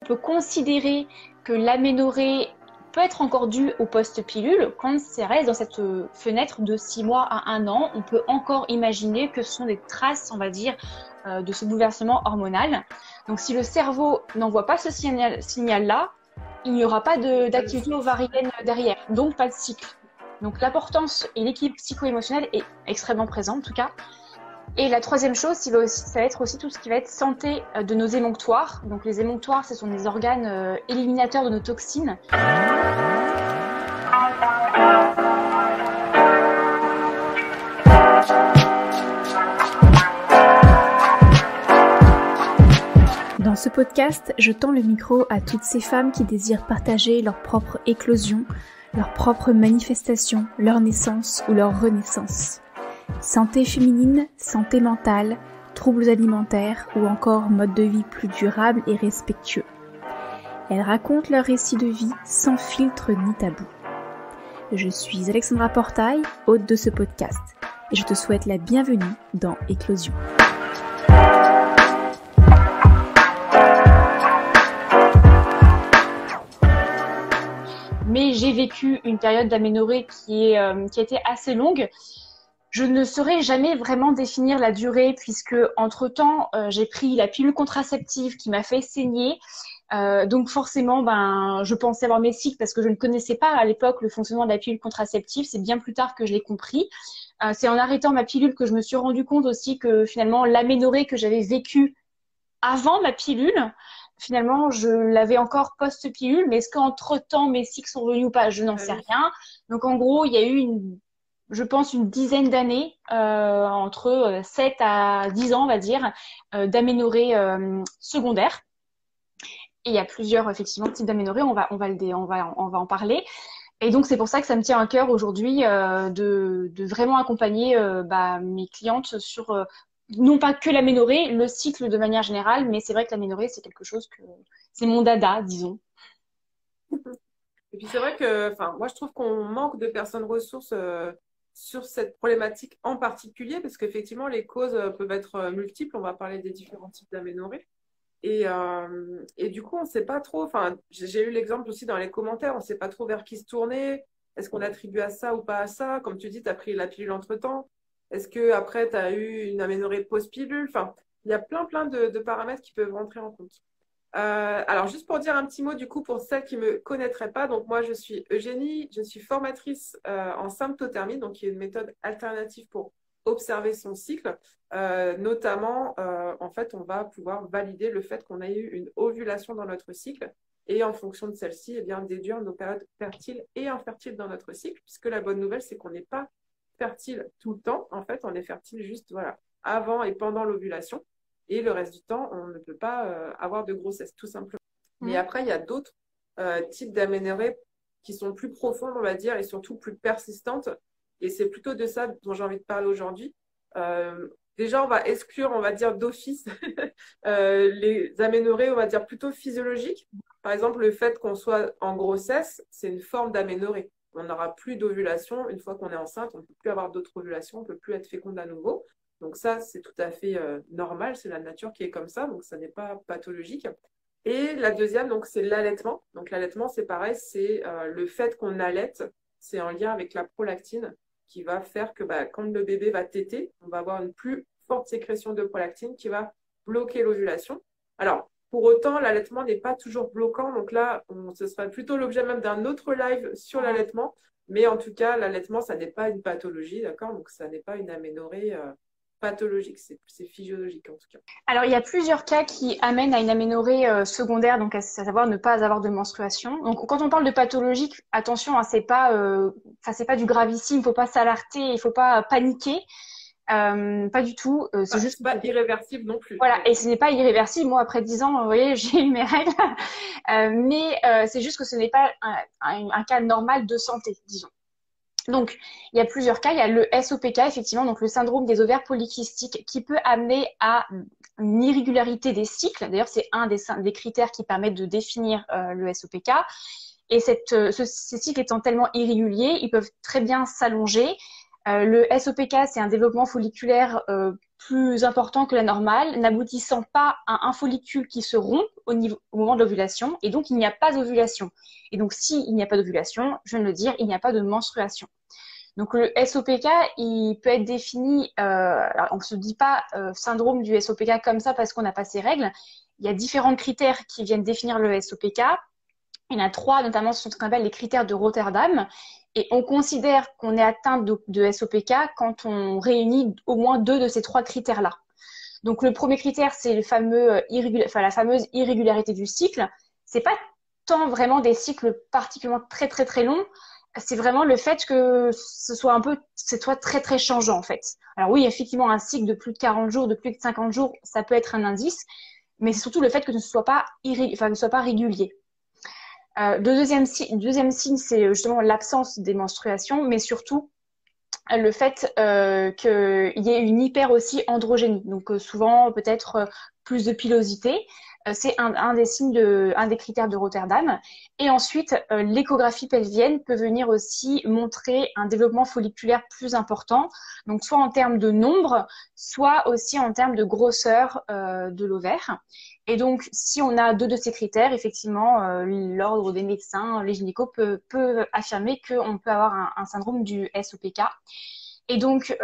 peut considérer que l'aménorrhée peut être encore due au post-pilule quand ça reste dans cette fenêtre de 6 mois à 1 an. On peut encore imaginer que ce sont des traces, on va dire, de ce bouleversement hormonal. Donc si le cerveau n'envoie pas ce signal-là, il n'y aura pas d'activité ovarienne derrière, donc pas de cycle. Donc l'importance et l'équilibre psycho-émotionnel est extrêmement présent en tout cas. Et la troisième chose, ça va être aussi tout ce qui va être santé de nos émonctoires. Donc les émonctoires, ce sont des organes éliminateurs de nos toxines. Dans ce podcast, je tends le micro à toutes ces femmes qui désirent partager leur propre éclosion, leur propre manifestation, leur naissance ou leur renaissance. Santé féminine, santé mentale, troubles alimentaires ou encore mode de vie plus durable et respectueux. Elles racontent leur récit de vie sans filtre ni tabou. Je suis Alexandra Portail, hôte de ce podcast, et je te souhaite la bienvenue dans Éclosion. Mais j'ai vécu une période d'aménorrhée qui a été assez longue. Je ne saurais jamais vraiment définir la durée puisque entre-temps, j'ai pris la pilule contraceptive qui m'a fait saigner. Donc forcément, je pensais avoir mes cycles parce que je ne connaissais pas à l'époque le fonctionnement de la pilule contraceptive. C'est bien plus tard que je l'ai compris. C'est en arrêtant ma pilule que je me suis rendu compte aussi que finalement l'aménorrhée que j'avais vécue avant ma pilule, finalement je l'avais encore post-pilule. Mais est-ce qu'entre-temps mes cycles sont revenus ou pas? Je n'en sais rien. Donc en gros, il y a eu je pense une dizaine d'années, entre 7 à 10 ans, on va dire, d'aménorrhée secondaire. Et il y a plusieurs, effectivement, types d'aménorrhée, on va en parler. Et donc, c'est pour ça que ça me tient à cœur aujourd'hui de vraiment accompagner mes clientes sur, non pas que l'aménorrhée, le cycle de manière générale, mais c'est vrai que l'aménorrhée, c'est quelque chose c'est mon dada, disons. Et puis c'est vrai que, moi je trouve qu'on manque de personnes ressources sur cette problématique en particulier, parce qu'effectivement les causes peuvent être multiples. On va parler des différents types d'aménorrhée. Et du coup, on ne sait pas trop. J'ai eu l'exemple aussi dans les commentaires, on ne sait pas trop vers qui se tourner. Est-ce qu'on attribue à ça ou pas à ça? Comme tu dis, tu as pris la pilule entre-temps. Est-ce qu'après, tu as eu une aménorrhée post-pilule? Il y a plein de paramètres qui peuvent rentrer en compte. Alors, juste pour dire un petit mot, du coup, pour celles qui ne me connaîtraient pas, donc moi, je suis Eugénie, je suis formatrice en symptothermie, donc qui est une méthode alternative pour observer son cycle. Notamment, en fait, on va pouvoir valider le fait qu'on a eu une ovulation dans notre cycle et en fonction de celle-ci, eh bien, déduire nos périodes fertiles et infertiles dans notre cycle, puisque la bonne nouvelle, c'est qu'on n'est pas fertile tout le temps. En fait, on est fertile juste avant et pendant l'ovulation. Et le reste du temps, on ne peut pas avoir de grossesse, tout simplement. Mais après, il y a d'autres types d'aménorrhée qui sont plus profondes, on va dire, et surtout plus persistantes. Et c'est plutôt de ça dont j'ai envie de parler aujourd'hui. Déjà, on va exclure, on va dire, d'office les aménorrhées, on va dire, plutôt physiologiques. Par exemple, le fait qu'on soit en grossesse, c'est une forme d'aménorrhée. On n'aura plus d'ovulation. Une fois qu'on est enceinte, on ne peut plus avoir d'autres ovulations, on ne peut plus être féconde à nouveau. Donc ça, c'est tout à fait normal, c'est la nature qui est comme ça, donc ça n'est pas pathologique. Et la deuxième, donc, c'est l'allaitement. Donc l'allaitement, c'est pareil, c'est le fait qu'on allaite, c'est en lien avec la prolactine qui va faire que quand le bébé va téter, on va avoir une plus forte sécrétion de prolactine qui va bloquer l'ovulation. Alors, pour autant, l'allaitement n'est pas toujours bloquant, donc là, ce sera plutôt l'objet même d'un autre live sur l'allaitement. Mais en tout cas, l'allaitement, ça n'est pas une pathologie, d'accord? Donc, ça n'est pas une aménorrhée pathologique, c'est physiologique en tout cas. Alors, il y a plusieurs cas qui amènent à une aménorrhée secondaire, donc à savoir ne pas avoir de menstruation. Donc, quand on parle de pathologique, attention, hein, c'est pas du gravissime, il faut pas s'alarter, il faut pas paniquer, pas du tout. C'est juste pas irréversible non plus. Voilà, et ce n'est pas irréversible. Moi, après 10 ans, vous voyez, j'ai eu mes règles, mais c'est juste que ce n'est pas un cas normal de santé, disons. Donc, il y a plusieurs cas. Il y a le SOPK, effectivement, donc le syndrome des ovaires polykystiques, qui peut amener à une irrégularité des cycles. D'ailleurs, c'est un des critères qui permettent de définir le SOPK. Et ces cycles étant tellement irréguliers, ils peuvent très bien s'allonger. Le SOPK, c'est un développement folliculaire plus important que la normale, n'aboutissant pas à un follicule qui se rompt au moment de l'ovulation, et donc il n'y a pas d'ovulation. Et donc s'il n'y a pas d'ovulation, je viens de le dire, il n'y a pas de menstruation. Donc le SOPK, il peut être défini, alors on ne se dit pas syndrome du SOPK comme ça parce qu'on n'a pas ses règles. Il y a différents critères qui viennent définir le SOPK. Il y en a 3, notamment ce qu'on appelle les critères de Rotterdam. Et on considère qu'on est atteint de SOPK quand on réunit au moins 2 de ces 3 critères-là. Donc le premier critère, c'est la fameuse irrégularité du cycle. C'est pas tant vraiment des cycles particulièrement très très très longs. C'est vraiment le fait que ce soit très très changeant en fait. Alors oui, effectivement, un cycle de plus de 40 jours, de plus de 50 jours, ça peut être un indice, mais c'est surtout le fait que ne soit pas régulier. Le deuxième signe, c'est justement l'absence des menstruations, mais surtout le fait qu'il y ait une hyper aussi androgénie. Donc souvent peut-être plus de pilosité. C'est un des critères de Rotterdam. Et ensuite, l'échographie pelvienne peut venir aussi montrer un développement folliculaire plus important, donc soit en termes de nombre, soit aussi en termes de grosseur de l'ovaire. Et donc, si on a 2 de ces critères, effectivement, l'ordre des médecins, les gynécos peut affirmer qu'on peut avoir un syndrome du SOPK. Et donc,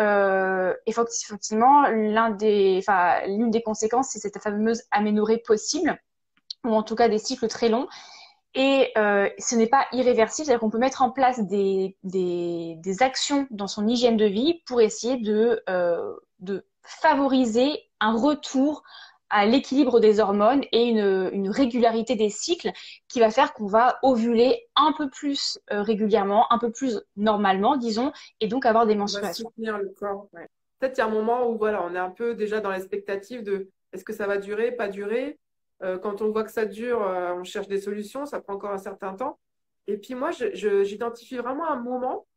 effectivement, l'une des conséquences, c'est cette fameuse aménorrhée possible, ou en tout cas des cycles très longs. Et ce n'est pas irréversible, c'est-à-dire qu'on peut mettre en place des actions dans son hygiène de vie pour essayer de favoriser un retour à l'équilibre des hormones et une régularité des cycles qui va faire qu'on va ovuler un peu plus régulièrement, un peu plus normalement, disons, et donc avoir des menstruations. On va soutenir le corps, ouais. Peut-être il y a un moment où voilà, on est un peu déjà dans l'expectative de est-ce que ça va durer, pas durer. Quand on voit que ça dure, on cherche des solutions, ça prend encore un certain temps. Et puis moi, j'identifie vraiment un moment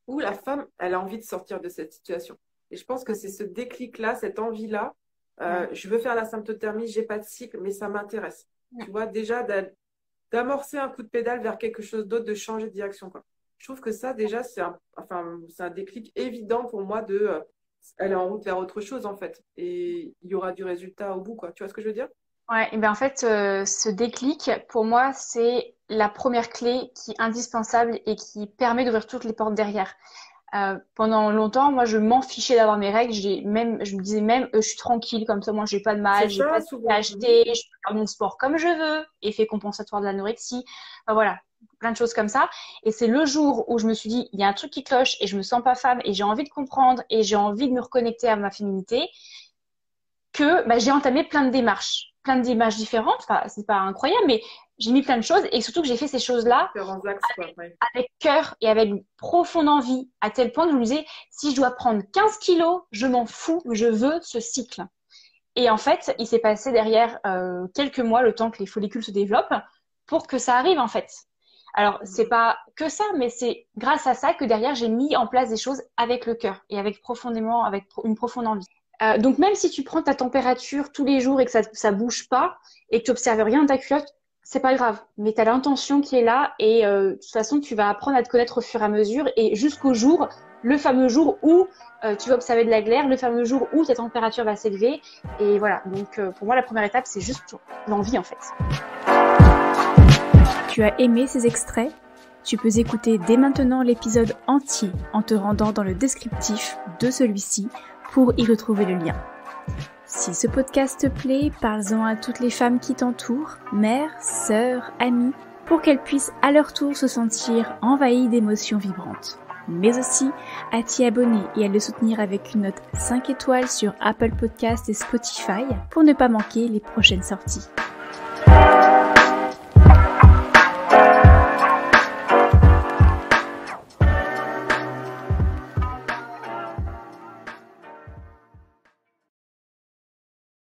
où la femme, elle a envie de sortir de cette situation. Et je pense que c'est ce déclic-là, cette envie-là. Je veux faire la symptothermie, j'ai pas de cycle, mais ça m'intéresse. Tu vois, déjà d'amorcer un coup de pédale vers quelque chose d'autre, de changer de direction, quoi. Je trouve que ça, déjà, c'est un déclic évident pour moi elle est en route vers autre chose, en fait. Et il y aura du résultat au bout, quoi. Tu vois ce que je veux dire? Ouais, et ben en fait, ce déclic, pour moi, c'est la première clé qui est indispensable et qui permet d'ouvrir toutes les portes derrière. Pendant longtemps, moi, je m'en fichais d'avoir mes règles. Je me disais même, je suis tranquille, comme ça, moi, j'ai pas de mal, j'ai pas de acheter, je peux faire mon sport comme je veux, effet compensatoire de l'anorexie. Enfin, voilà, plein de choses comme ça. Et c'est le jour où je me suis dit, il y a un truc qui cloche et je me sens pas femme et j'ai envie de comprendre et j'ai envie de me reconnecter à ma féminité que j'ai entamé plein de démarches différentes. Enfin, c'est pas incroyable, mais j'ai mis plein de choses et surtout que j'ai fait ces choses-là avec cœur et avec profonde envie, à tel point que je me disais, si je dois prendre 15 kilos, je m'en fous, je veux ce cycle. Et en fait, il s'est passé derrière quelques mois, le temps que les follicules se développent, pour que ça arrive en fait. Alors, c'est pas que ça, mais c'est grâce à ça que derrière, j'ai mis en place des choses avec le cœur et avec une profonde envie. Donc même si tu prends ta température tous les jours et que ça bouge pas et que tu observes rien de ta culotte, c'est pas grave. Mais tu as l'intention qui est là et de toute façon, tu vas apprendre à te connaître au fur et à mesure et jusqu'au jour, le fameux jour où tu vas observer de la glaire, le fameux jour où ta température va s'élever. Et voilà, donc pour moi, la première étape, c'est juste l'envie en fait. Tu as aimé ces extraits ? Tu peux écouter dès maintenant l'épisode entier en te rendant dans le descriptif de celui-ci pour y retrouver le lien. Si ce podcast te plaît, parle-en à toutes les femmes qui t'entourent, mères, sœurs, amies, pour qu'elles puissent à leur tour se sentir envahies d'émotions vibrantes. Mais aussi à t'y abonner et à le soutenir avec une note 5 étoiles sur Apple Podcasts et Spotify pour ne pas manquer les prochaines sorties.